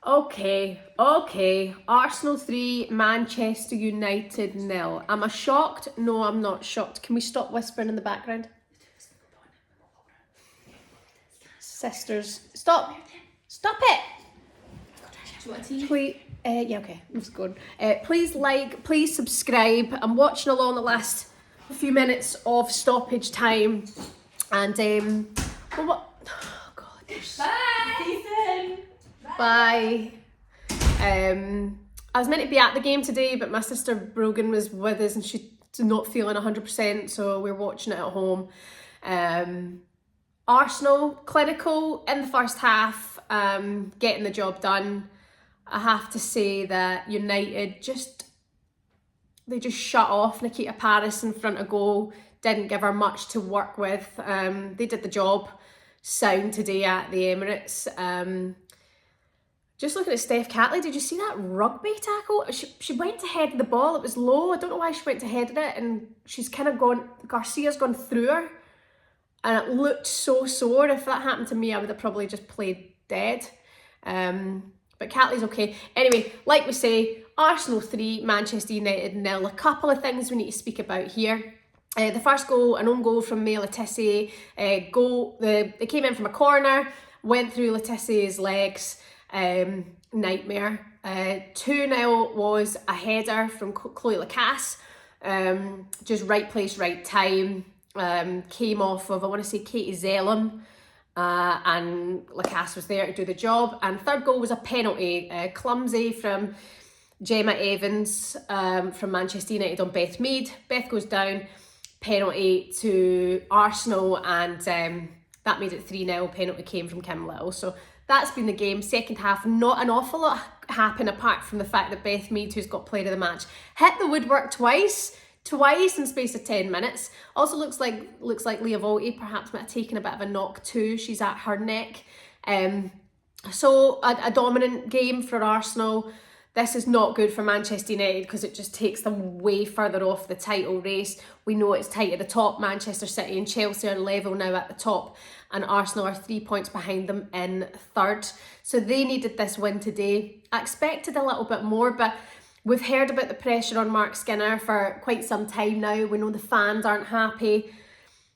Okay. Arsenal 3, Manchester United 0. Am I shocked? No, I'm not shocked. Can we stop whispering in the background? Sisters, stop. Stop it. Please, yeah, okay, let's go. Please like, please subscribe. I'm watching along the last few minutes of stoppage time, and well, what? Oh God. Bye. Ethan. Bye. I was meant to be at the game today, but my sister Brogan was with us, and she's not feeling 100%, so we're watching it at home. Arsenal clinical in the first half, getting the job done. I have to say that United just shut off Nikita Paris in front of goal, didn't give her much to work with. They did the job sound today at the Emirates. Just looking at Steph Catley, did you see that rugby tackle? She went to head the ball, it was low. I don't know why she went to head it, and she's kind of gone, Garcia's gone through her, and it looked so sore. If that happened to me, I would have probably just played dead. But Catley's okay. Anyway, like we say, Arsenal 3, Manchester United 0. A couple of things we need to speak about here. The first goal, an own goal from Tissier. They came in from a corner, went through Letissier's legs. Nightmare. 2-0 was a header from Chloe Lacasse. Just right place, right time. Came off of, I want to say, Katie Zellum. And Lacasse was there to do the job. And third goal was a penalty, clumsy from Gemma Evans from Manchester United on Beth Mead. Beth goes down, penalty to Arsenal, and that made it 3-0. Penalty came from Kim Little. So that's been the game. Second half, not an awful lot happened apart from the fact that Beth Mead, who's got player of the match, hit the woodwork twice in space of 10 minutes. Also looks like Leah Williamson perhaps might have taken a bit of a knock too. She's at her neck. So a dominant game for Arsenal. This is not good for Manchester United because it just takes them way further off the title race. We know it's tight at the top. Manchester City and Chelsea are level now at the top, and Arsenal are 3 points behind them in third. So they needed this win today. I expected a little bit more, but we've heard about the pressure on Mark Skinner for quite some time now. We know the fans aren't happy.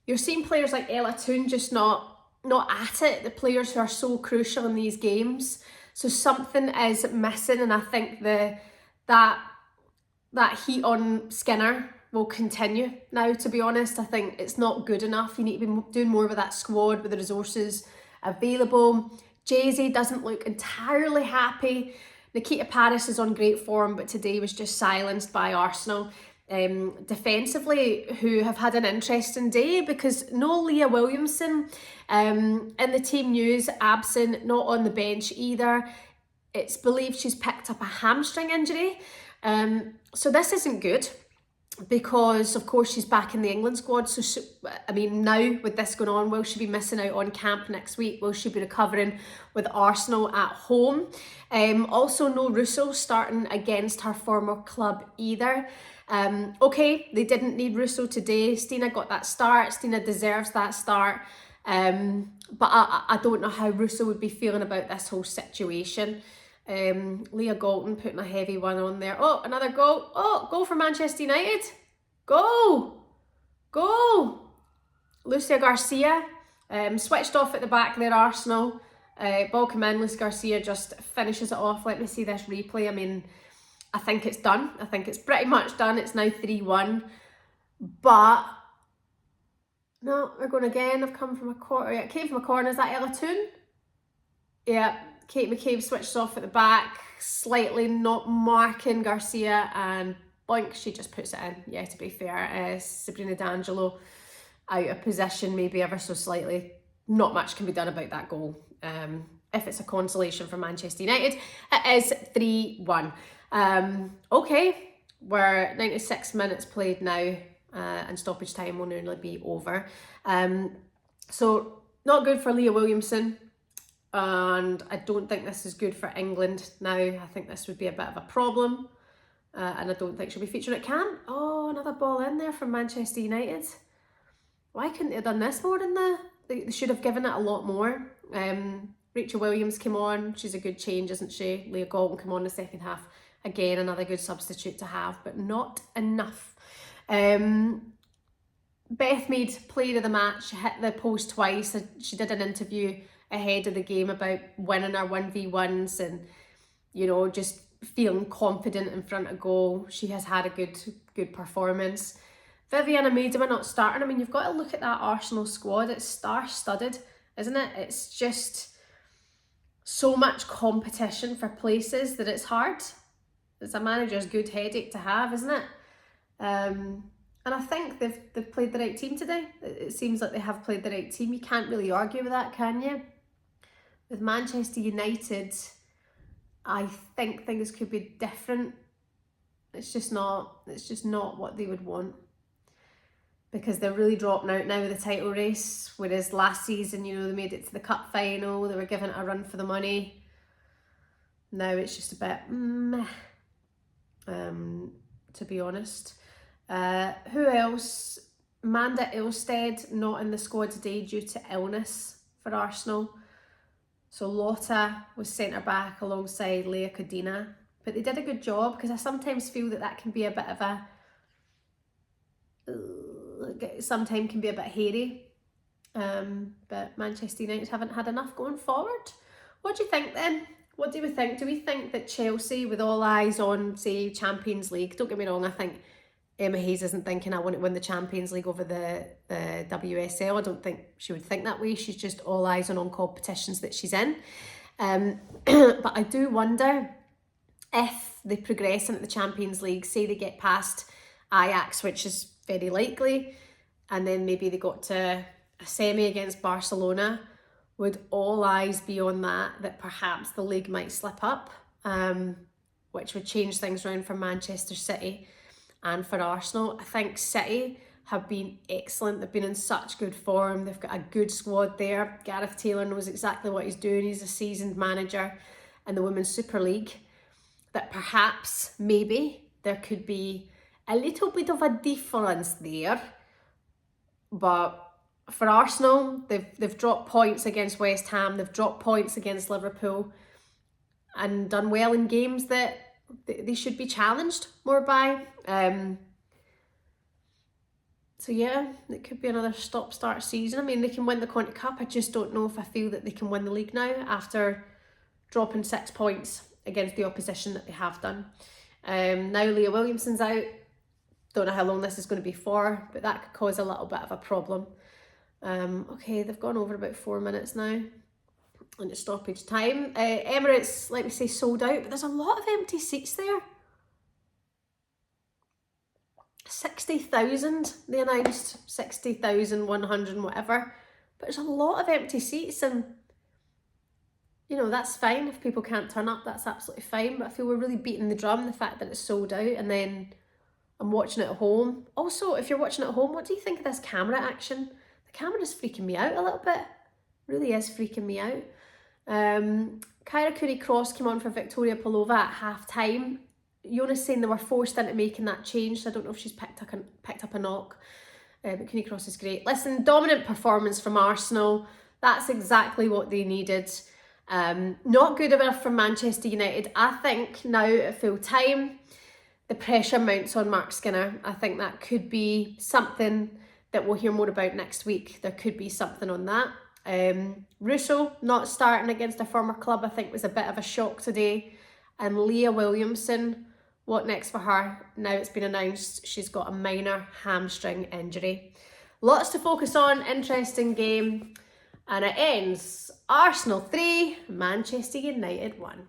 You're seeing players like Ella Toon just not at it, the players who are so crucial in these games. So something is missing, and I think that heat on Skinner will continue now, to be honest. I think it's not good enough. You need to be doing more with that squad, with the resources available. Jay-Z doesn't look entirely happy. Nikita Paris is on great form, but today was just silenced by Arsenal. Defensively, who have had an interesting day because no Leah Williamson in the team news, absent, not on the bench either. It's believed she's picked up a hamstring injury. So this isn't good because, of course, she's back in the England squad. So, now with this going on, will she be missing out on camp next week? Will she be recovering with Arsenal at home? Also, no Russo starting against her former club either. Okay, they didn't need Russo today. Stina got that start. Stina deserves that start. But I don't know how Russo would be feeling about this whole situation. Leah Galton putting a heavy one on there. Oh, another goal. Oh, goal for Manchester United. Goal. Lucia Garcia switched off at the back there, Arsenal. Ball came in, Lucia Garcia just finishes it off. Let me see this replay. I think it's done. I think it's pretty much done. It's now 3-1. But no, we're going again. I've come from a corner. Yeah, it came from a corner. Is that Ella Toon? Yeah, Kate McCabe switched off at the back, slightly not marking Garcia, and boink, she just puts it in. Yeah, to be fair, Sabrina D'Angelo out of position, maybe ever so slightly. Not much can be done about that goal. If it's a consolation for Manchester United, it is 3-1. Okay, we're 96 minutes played now, and stoppage time will nearly be over. So not good for Leah Williamson, and I don't think this is good for England now. I think this would be a bit of a problem, and I don't think she'll be featured at camp. Oh, another ball in there from Manchester United. Why couldn't they have done this more in they should have given it a lot more. Rachel Williams came on. She's a good change, isn't she? Leah Galton came on in the second half. Again, another good substitute to have, but not enough. Beth made player of the match. She hit the post twice. She did an interview ahead of the game about winning her 1v1s and, you know, just feeling confident in front of goal. She has had a good performance. Vivianne Miedema not starting. I mean, you've got to look at that Arsenal squad. It's star-studded, isn't it? It's just so much competition for places that it's hard. It's a manager's good headache to have, isn't it? And I think they've played the right team today. It seems like they have played the right team. You can't really argue with that, can you? With Manchester United, I think things could be different. It's just not what they would want. Because they're really dropping out now with the title race. Whereas last season, you know, they made it to the cup final. They were given it a run for the money. Now it's just a bit meh, to be honest. Who else? Amanda Ilstead not in the squad today due to illness for Arsenal. So Lotta was centre back alongside Leah Codina. But they did a good job, because I sometimes feel that can be a bit of a... sometimes can be a bit hairy. But Manchester United haven't had enough going forward. What do you think then? What do we think? Do we think that Chelsea, with all eyes on, say, Champions League, don't get me wrong, I think Emma Hayes isn't thinking I want to win the Champions League over the WSL. I don't think she would think that way. She's just all eyes on competitions that she's in. But I do wonder if they progress into the Champions League, say they get past Ajax, which is very likely, and then maybe they got to a semi against Barcelona, would all eyes be on that perhaps the league might slip up, which would change things around for Manchester City and for Arsenal. I think City have been excellent. They've been in such good form. They've got a good squad there. Gareth Taylor knows exactly what he's doing. He's a seasoned manager in the Women's Super League. That perhaps, maybe, there could be a little bit of a difference there. But for Arsenal, they've dropped points against West Ham. They've dropped points against Liverpool and done well in games that they should be challenged more by. So yeah, it could be another stop-start season. I mean, they can win the Conti Cup. I just don't know if I feel that they can win the league now after dropping 6 points against the opposition that they have done. Now Leah Williamson's out. Don't know how long this is going to be for, but that could cause a little bit of a problem. Okay, they've gone over about 4 minutes now. And it's stoppage time. Emirates, let me say, sold out, but there's a lot of empty seats there. 60,000, they announced 60,100 and whatever. But there's a lot of empty seats, and you know, that's fine. If people can't turn up, that's absolutely fine. But I feel we're really beating the drum, the fact that it's sold out, and then I'm watching it at home. Also, if you're watching it at home, what do you think of this camera action? The camera's freaking me out a little bit. Really is freaking me out. Kyra Cooney-Cross came on for Victoria Pelova at half time. Jonas saying they were forced into making that change, so I don't know if she's picked up a knock. But Cooney-Cross is great. Listen, dominant performance from Arsenal. That's exactly what they needed. Not good enough for Manchester United. I think now at full time, the pressure mounts on Mark Skinner. I think that could be something that we'll hear more about next week. There could be something on that. Russo not starting against a former club, I think, was a bit of a shock today. And Leah Williamson, what next for her? Now it's been announced she's got a minor hamstring injury. Lots to focus on, interesting game. And it ends Arsenal 3, Manchester United 1.